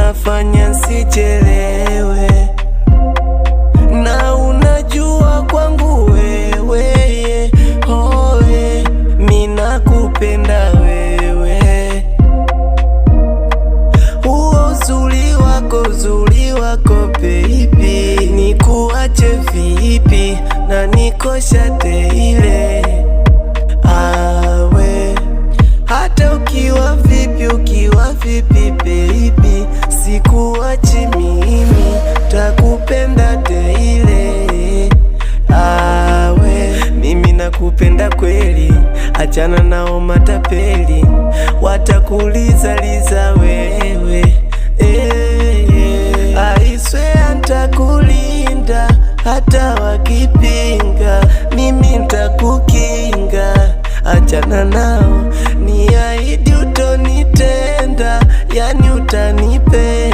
unafanya sichelewe, na unajua kwangu wewe, oe, mina kupenda wewe. Huo uzuri wako baby, nikuache vipi na nikoshate ile awe. Hata ukiwa vipi baby, sikuachi mimi, takupenda daily awe. Mimi nakupenda kweli, achana nao matapeli, watakuliza wewe. I swear ntakulinda, hata wakipinga, mimi ntakukinga. Achana nao, niahidi utonitenda, yani utanipenda.